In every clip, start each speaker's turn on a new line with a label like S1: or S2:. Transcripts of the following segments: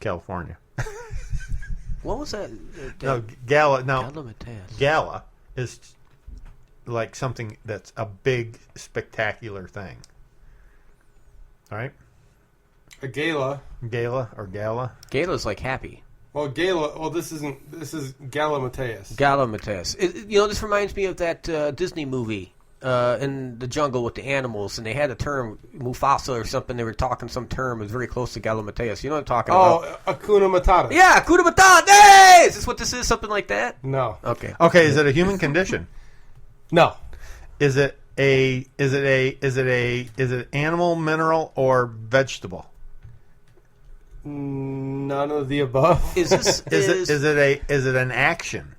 S1: California.
S2: What was that?
S1: No, Gala. No,
S2: Gala Mateus.
S1: Gala is like something that's a big, spectacular thing. All right?
S3: A gala.
S1: Gala or Gala.
S2: Gala's like happy.
S3: Well, gala. Well, this is Gala Mateus.
S2: Gala Mateus. This reminds me of that Disney movie in the jungle with the animals, and they had a term, Mufasa or something. They were talking some term. It was very close to Gala Mateus. You know what I'm talking about?
S3: Oh, Hakuna Matata.
S2: Yeah, Hakuna Matata. Hey! Is this what this is? Something like that?
S3: No.
S2: Okay.
S1: Okay, is it a human condition?
S3: No.
S1: Is it animal, mineral, or vegetable?
S3: None of the above.
S2: Is
S1: it an action?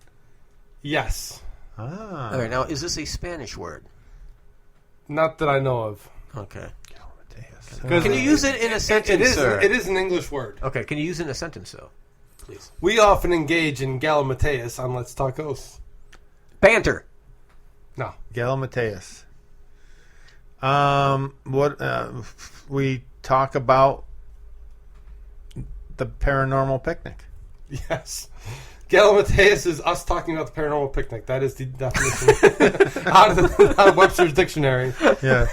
S3: Yes.
S1: Ah.
S2: All right, now, is this a Spanish word?
S3: Not that I know of.
S2: Okay.
S3: Can
S2: you use it in a sentence, sir?
S3: It is an English word.
S2: Okay, can you use it in a sentence, though? Please.
S3: We often engage in Gala Mateus on Let's Talk Ghosts.
S2: Banter.
S3: No.
S1: Gala Mateus. We talk about the paranormal picnic.
S3: Yes. Gala Mateus is us talking about the paranormal picnic. That is the definition out of Webster's dictionary.
S1: Yeah.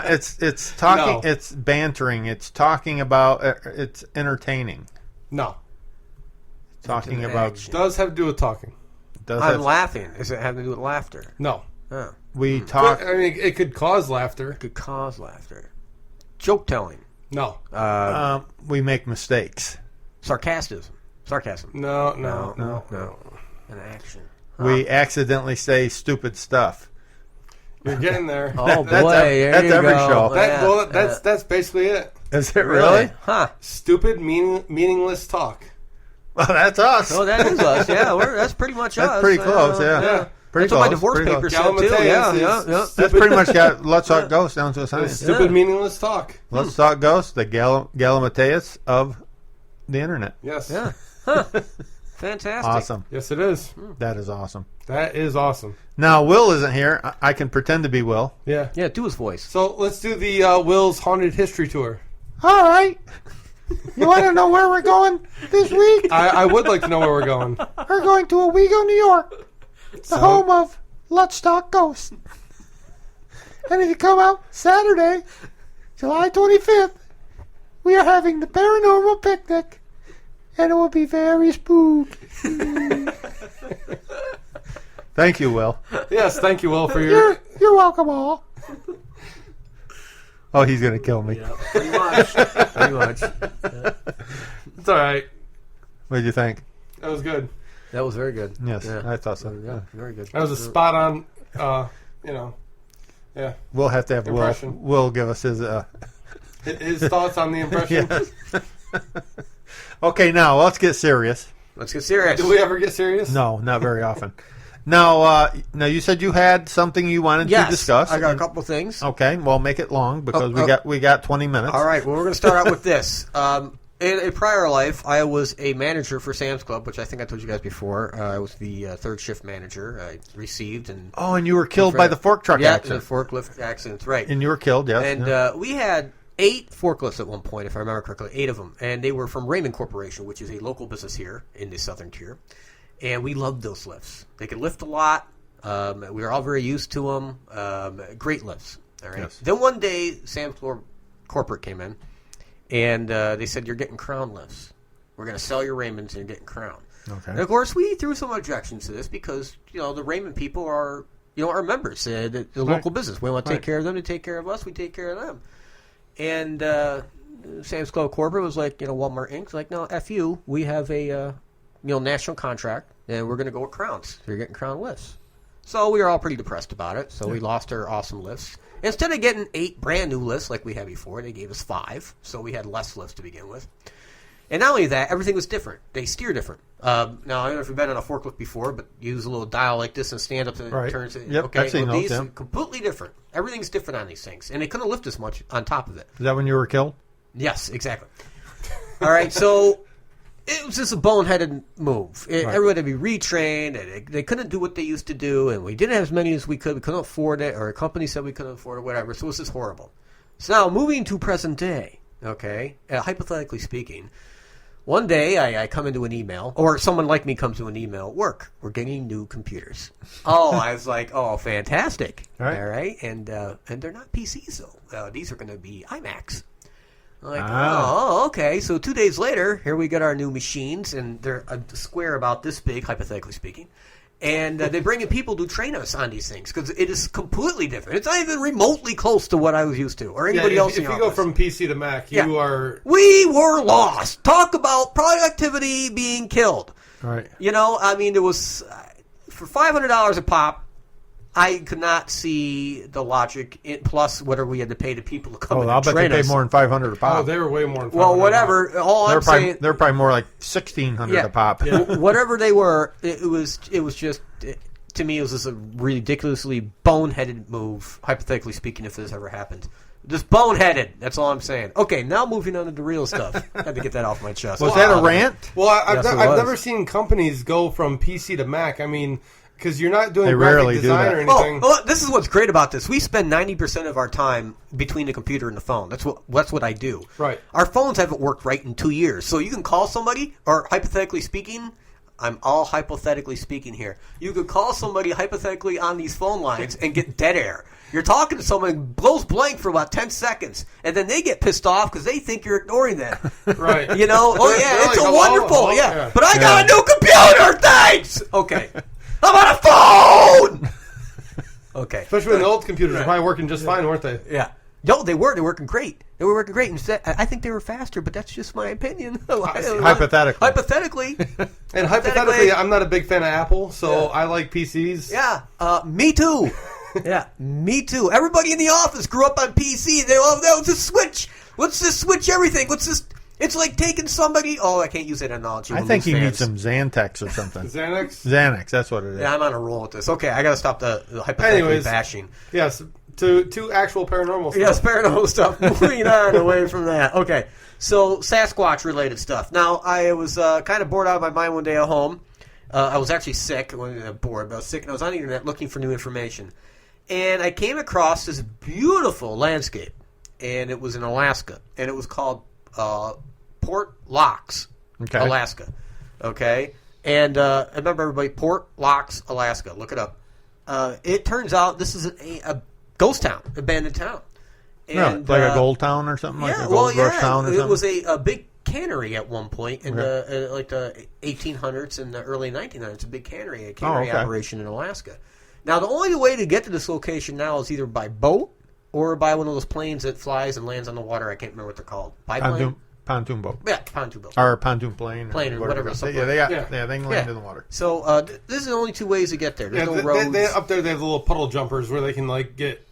S1: It's talking.
S3: No.
S1: It's bantering. It's talking about. It's entertaining.
S3: No.
S1: Talking about.
S2: Action.
S3: Does have to do with talking.
S2: I'm laughing. Does it have to do with laughter?
S3: No.
S2: Oh.
S1: We talk.
S3: But, I mean, it could cause laughter.
S2: It could cause laughter. Joke telling.
S3: No.
S1: We make mistakes.
S2: Sarcasm.
S3: No.
S2: An action.
S1: We accidentally say stupid stuff.
S3: You're getting there.
S2: Oh,
S1: That's
S2: boy. There you
S1: every
S2: go.
S1: show.
S3: That's basically it.
S1: Is it really?
S2: Huh.
S3: Stupid, meaningless talk.
S1: Well, that's us.
S2: Oh, that is us. Yeah, that's pretty much us.
S1: That's pretty close. Yeah.
S3: Yeah.
S1: Pretty
S2: That's what my
S1: close.
S2: divorce
S1: Pretty
S2: papers
S1: close.
S2: said, too.
S3: Gala
S2: Yeah.
S3: Mateus is
S1: That's pretty much got Let's Talk Ghosts down to a science.
S3: Stupid, meaningless talk.
S1: Let's Talk Ghosts, the Gala Mateus of the internet.
S3: Yes.
S2: Yeah. Huh. Fantastic.
S1: Awesome.
S3: Yes, it is.
S1: That is awesome.
S3: That is awesome.
S1: Now, Will isn't here. I can pretend to be Will.
S3: Yeah.
S2: Yeah, do his voice.
S3: So let's do the Will's Haunted History Tour.
S1: All right. You want to know where we're going this week?
S3: I would like to know where we're going.
S1: We're going to Owego, New York, the home of Let's Talk Ghosts. And if you come out Saturday, July 25th, we are having the paranormal picnic, and it will be very spooky. Thank you, Will.
S3: Yes, thank you, Will, for your...
S1: You're welcome, all. Oh, he's going to kill me.
S2: Yeah, pretty much. Pretty much. Yeah.
S3: It's all right.
S1: What did you think?
S3: That was good.
S2: That was very good.
S1: Yes,
S2: Yeah.
S1: I thought so.
S2: Yeah, very good.
S3: That was a spot on, yeah.
S1: We'll have to have
S3: Impression.
S1: Will give us his...
S3: His thoughts on the impression.
S1: Yes. Okay, now let's get serious.
S2: Let's get serious.
S3: Do we ever get serious?
S1: No, not very often. Now, you said you had something you wanted to discuss.
S2: I got a couple things.
S1: Okay, well, make it long because we got 20 minutes.
S2: All right, well, we're going to start out with this. In a prior life, I was a manager for Sam's Club, which I think I told you guys before. I was the third shift manager. I received and...
S1: Oh, and you were killed by the fork truck accident.
S2: Yeah, the forklift accident, right.
S1: And you were killed, yes.
S2: And we had 8 forklifts at one point, if I remember correctly, 8 of them. And they were from Raymond Corporation, which is a local business here in the southern tier. And we loved those lifts. They could lift a lot. We were all very used to them. Great lifts. All right.
S1: Yes.
S2: Then one day, Sam's Club corporate came in, and they said, "You're getting crown lifts. We're going to sell your Raymonds and you're getting crown."
S1: Okay.
S2: And of course, we threw some objections to this because the Raymond people are our members, the local business. We want to take care of them. They take care of us. We take care of them. And Sam's Club corporate was like, Walmart Inc. like, no, F you. We have a national contract, and we're going to go with crowns. So you're getting crown lifts. So we were all pretty depressed about it. So we lost our awesome lifts. Instead of getting 8 brand new lifts like we had before, they gave us 5. So we had less lifts to begin with. And not only that, everything was different. They steer different. Now, I don't know if you've been on a forklift before, but you use a little dial like this and stand up to
S1: Right.
S2: turn.
S1: Yep,
S2: okay,
S1: I've seen those,
S2: these
S1: yeah.
S2: are completely different. Everything's different on these things. And they couldn't lift as much on top of it.
S1: Is that when you were killed?
S2: Yes, exactly. All right, so it was just a boneheaded move. Everyone had to be retrained, and they couldn't do what they used to do, and we didn't have as many as we could. We couldn't afford it, or a company said we couldn't afford it, whatever. So it was just horrible. So now, moving to present day, okay, hypothetically speaking, One day, I come into an email, or someone like me comes to an email at work. We're getting new computers. Oh, I was like, oh, fantastic. All right. And they're not PCs, though. These are going to be iMacs. I'm like, oh, okay. So 2 days later, here we get our new machines, and they're a square about this big, hypothetically speaking. And they bring in people to train us on these things because it is completely different. It's not even remotely close to what I was used to or anybody else in
S3: If
S2: your
S3: you go
S2: office.
S3: from PC to Mac, you are...
S2: We were lost. Talk about productivity being killed.
S1: Right.
S2: You know, I mean, it was... For $500 a pop, I could not see the logic, plus whatever we had to pay to people to come in and
S1: I'll bet
S2: train
S1: they paid
S2: us.
S1: more than $500 a pop.
S3: Oh, they were way more than $500.
S2: Well, whatever. All I'm saying...
S1: They're probably more like $1,600 a pop.
S3: Yeah.
S2: Whatever they were, it was just... to me, it was just a ridiculously boneheaded move, hypothetically speaking, if this ever happened. Just boneheaded. That's all I'm saying. Okay, now moving on to the real stuff. Had to get that off my chest.
S1: Was that a rant?
S3: Well, I've
S2: Yes, it
S3: I've
S2: was.
S3: never seen companies go from PC to Mac. I mean, because you're not doing
S1: They
S3: graphic
S1: rarely do
S3: design
S1: that.
S3: or anything.
S2: Oh, this is what's great about this. We spend 90% of our time between the computer and the phone. That's what I do.
S3: Right.
S2: Our phones haven't worked right in 2 years. So you can call somebody, or hypothetically speaking, I'm all hypothetically speaking here. You could call somebody hypothetically on these phone lines and get dead air. You're talking to someone who blows blank for about 10 seconds, and then they get pissed off because they think you're ignoring them.
S3: Right.
S2: You know? Oh,
S3: They're
S2: yeah,
S3: like,
S2: it's a
S3: hello,
S2: wonderful.
S3: hello,
S2: Yeah.
S3: yeah.
S2: But I got a new computer, thanks! Okay. I'm on a phone! Okay.
S3: Especially when the old computers were probably working just fine, weren't they?
S2: Yeah. No, they were. They were working great. They were working great. Instead, I think they were faster, but that's just my opinion.
S1: Hypothetically.
S2: Hypothetically.
S3: And hypothetically, I'm not a big fan of Apple, so I like PCs.
S2: Yeah. Me too. Yeah. Me too. Everybody in the office grew up on PC. They all know the switch. Let's just switch everything. Let's just. It's like taking somebody. Oh, I can't use that analogy.
S1: I think you need some Xanax or something.
S3: Xanax?
S1: Xanax, that's what it is.
S2: Yeah, I'm on a roll with this. Okay, I got to stop the hypothetically
S3: Anyways.
S2: bashing.
S3: Yes, to actual paranormal stuff.
S2: Yes, paranormal stuff. Moving on away from that. Okay, so Sasquatch-related stuff. Now, I was kind of bored out of my mind one day at home. I was actually sick. I wasn't bored, but I was sick, and I was on the internet looking for new information. And I came across this beautiful landscape, and it was in Alaska, and it was called Port Locks, Alaska. Okay? And I remember everybody, Port Locks, Alaska. Look it up. It turns out this is a ghost town, abandoned town. And,
S1: like a gold town or something? Like a gold rush town or something?
S2: It was a big cannery at one point in like the 1800s and the early 1900s. A big cannery operation in Alaska. Now, the only way to get to this location now is either by boat or by one of those planes that flies and lands on the water. I can't remember what they're called. Biplane?
S1: Pontoon boat.
S2: Yeah, pontoon boat.
S1: Or pontoon plane.
S2: Plane or whatever.
S1: They can land in the water.
S2: So this is the only two ways to get there. There's no roads.
S3: Up there, they have the little puddle jumpers where they can like get.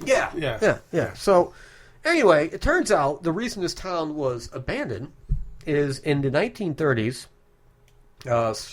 S2: Yeah. So anyway, it turns out the reason this town was abandoned is in the 1930s,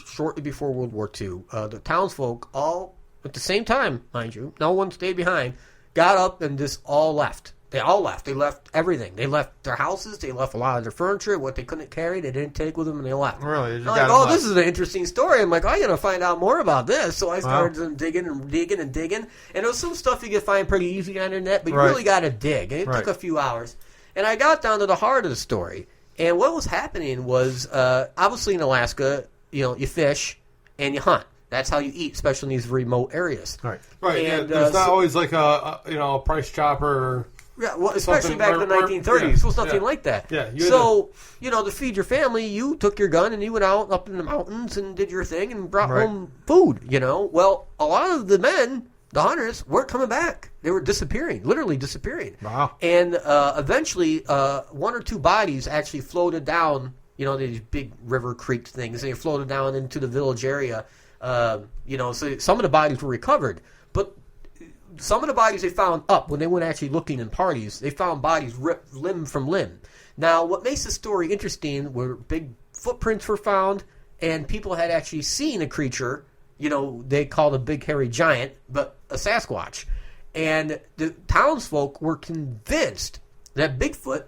S2: shortly before World War II, the townsfolk all at the same time, mind you, no one stayed behind, got up and just all left. They all left. They left everything. They left their houses. They left a lot of their furniture. What they couldn't carry, they didn't take with them, and they left.
S1: Really?
S2: I'm like, this is an interesting story. I'm like, I got to find out more about this. So I started digging. And it was some stuff you could find pretty easy on the internet, but you really got to dig. And it took a few hours. And I got down to the heart of the story. And what was happening was, obviously in Alaska, you fish and you hunt. That's how you eat, especially in these remote areas.
S3: Right.
S2: And,
S3: there's not always like a price chopper. Or
S2: yeah, well, especially back in the 1930s. It was nothing like that.
S3: Yeah.
S2: So, to feed your family, you took your gun and you went out up in the mountains and did your thing and brought home food, Well, a lot of the men, the hunters, weren't coming back. They were disappearing, literally disappearing.
S1: Wow.
S2: And eventually, one or two bodies actually floated down, these big river creek things. They floated down into the village area. So some of the bodies were recovered. But some of the bodies they found up when they went actually looking in parties, they found bodies ripped limb from limb. Now, what makes the story interesting were big footprints were found, and people had actually seen a creature, they called a big hairy giant, but a Sasquatch. And the townsfolk were convinced that Bigfoot,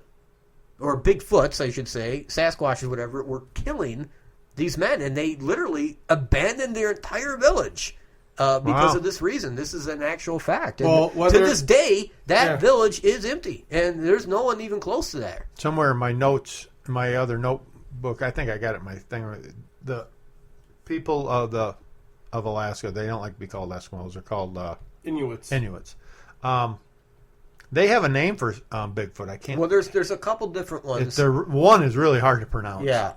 S2: or Bigfoots, I should say, Sasquatches, whatever, were killing these men, and they literally abandoned their entire village. Because of this reason. This is an actual fact. And to this day, that village is empty, and there's no one even close to there.
S1: Somewhere in my notes, my other
S4: book. I think I got it in my thing. The people of Alaska, they don't like to be called Eskimos. They're called
S3: Inuits.
S4: They have a name for Bigfoot. I can't.
S2: Well, there's a couple different ones.
S4: One is really hard to pronounce.
S2: Yeah,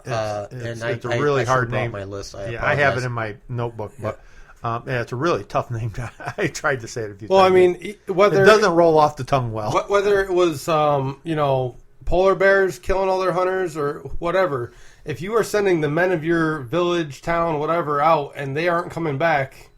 S4: it's a really hard name.
S2: My list.
S4: I have it in my notebook, but it's a really tough name. I tried to say it a few times.
S3: Well, I mean, whether
S4: it doesn't roll off the tongue well.
S3: Whether it was polar bears killing all their hunters or whatever, if you are sending the men of your village, town, whatever out, and they aren't coming back,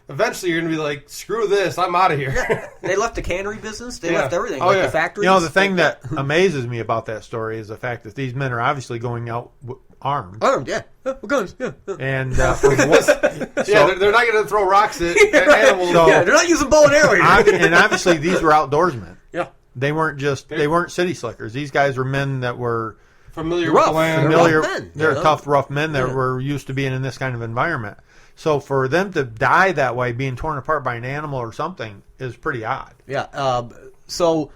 S3: eventually you're going to be like, screw this, I'm out of here.
S2: Yeah. They left the cannery business. They left everything. The factories.
S4: The thing that amazes me about that story is the fact that these men are obviously going out armed.
S2: Armed, yeah. With guns, yeah.
S4: And
S3: they're not going to throw rocks at animals.
S2: They're not using bow and arrow here.
S4: And obviously these were outdoorsmen.
S2: Yeah.
S4: They weren't city slickers. These guys were men that were
S3: familiar with the land.
S4: They're tough, rough men that were used to being in this kind of environment. So for them to die that way, being torn apart by an animal or something, is pretty odd.
S2: Yeah. So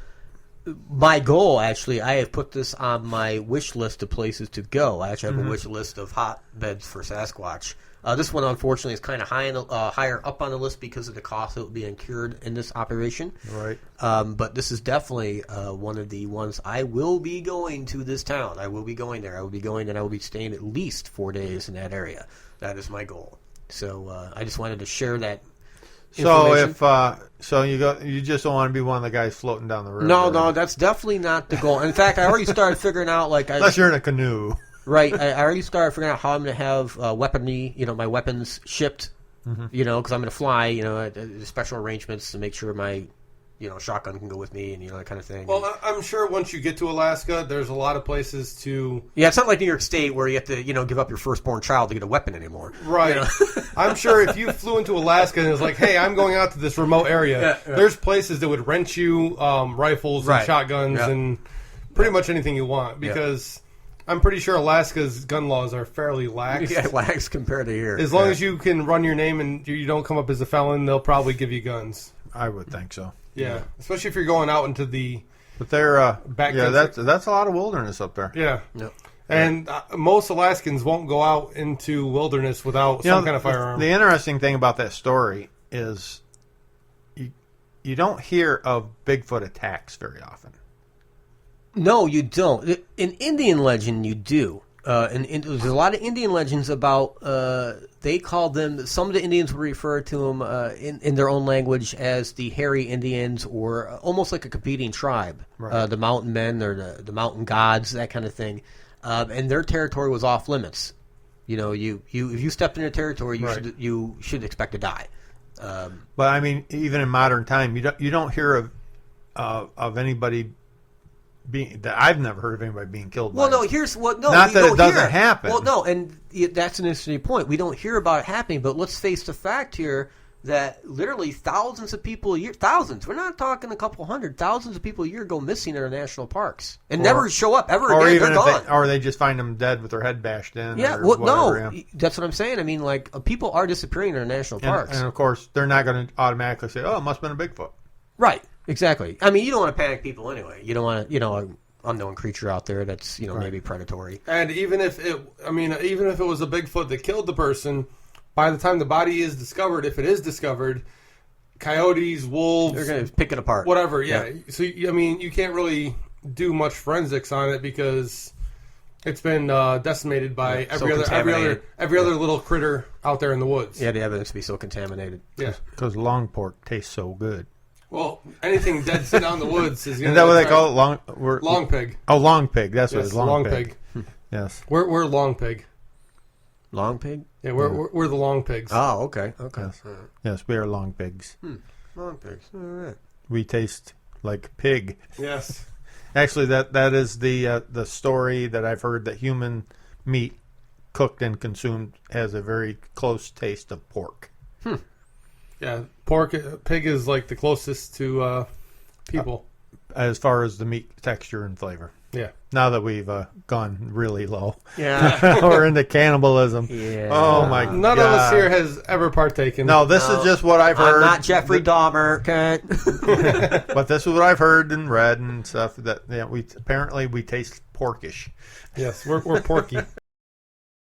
S2: my goal, actually, I have put this on my wish list of places to go. I actually have a wish list of hotbeds for Sasquatch. This one, unfortunately, is kind of higher up on the list because of the cost that would be incurred in this operation.
S4: Right.
S2: But this is definitely one of the ones I will be going to this town. I will be going there. I will be going and I will be staying at least 4 days in that area. That is my goal. So I just wanted to share that.
S4: So you just don't want to be one of the guys floating down the river.
S2: No, that's definitely not the goal. In fact, I already started figuring out
S4: unless you're in a canoe.
S2: Right, I already started figuring out how I'm going to have weaponry, my weapons shipped, because I'm going to fly, special arrangements to make sure my, shotgun can go with me and, that kind of thing.
S3: Well, I'm sure once you get to Alaska, there's a lot of places to...
S2: Yeah, it's not like New York State where you have to, give up your firstborn child to get a weapon anymore.
S3: Right. I'm sure if you flew into Alaska and it's like, hey, I'm going out to this remote area, there's places that would rent you rifles and shotguns and pretty much anything you want because... I'm pretty sure Alaska's gun laws are fairly lax.
S2: Yeah, lax compared to here.
S3: As long as you can run your name and you don't come up as a felon, they'll probably give you guns.
S4: I would think so.
S3: Yeah, especially if you're going out into the.
S4: But they're
S3: back.
S4: Yeah, that's a lot of wilderness up there.
S3: Yeah.
S2: Yep.
S3: And most Alaskans won't go out into wilderness without some kind of firearm.
S4: The interesting thing about that story is you don't hear of Bigfoot attacks very often.
S2: No, you don't. In Indian legend, you do. And there's a lot of Indian legends about, they call them, some of the Indians would refer to them in their own language as the hairy Indians or almost like a competing tribe. Right. The mountain men or the mountain gods, that kind of thing. And their territory was off limits. If you stepped in their territory, you should expect to die.
S4: But I mean, even in modern time, you don't hear of anybody I've never heard of anybody being killed by
S2: Not that
S4: it doesn't happen.
S2: Well, no, and that's an interesting point. We don't hear about it happening, but let's face the fact here that literally thousands of people a year, we're not talking a couple hundred, thousands of people a year go missing in our national parks and never show up ever again.
S4: Even
S2: they're gone.
S4: or they just find them dead with their head bashed in.
S2: Yeah, that's what I'm saying. I mean, people are disappearing in our national parks.
S4: And of course, they're not going to automatically say, oh, it must have been a Bigfoot.
S2: Right. Exactly. I mean, you don't want to panic people anyway. You don't want to, an unknown creature out there that's, maybe predatory.
S3: And even if it was a Bigfoot that killed the person, by the time the body is discovered, if it is discovered, coyotes, wolves,
S2: they're going to pick it apart.
S3: Whatever. Yeah. So you can't really do much forensics on it because it's been decimated by every other little critter out there in the woods.
S2: Yeah, the evidence to be so contaminated.
S3: Yeah,
S4: because long pork tastes so good.
S3: Well, anything dead sitting out in the woods is.
S4: Is that what they call it?
S3: Long pig.
S4: Oh, long pig. That's what it is.
S3: Long pig.
S4: Yes.
S3: We're long pig.
S2: Long pig?
S3: Yeah, we're the long pigs.
S2: Oh, okay.
S4: Yes, we are long pigs.
S2: Long pigs. All right.
S4: We taste like pig.
S3: Yes.
S4: Actually, that is the story that I've heard that human meat cooked and consumed has a very close taste of pork.
S3: Yeah, pig is like the closest to people.
S4: As far as the meat texture and flavor.
S3: Yeah.
S4: Now that we've gone really low.
S2: Yeah.
S4: We're into cannibalism.
S2: Yeah.
S4: Oh, my God.
S3: None of us here has ever partaken.
S4: No, this is just what I've heard.
S2: I'm not Jeffrey Dahmer. Okay.
S4: But this is what I've heard and read and stuff. That we taste porkish.
S3: Yes, we're porky.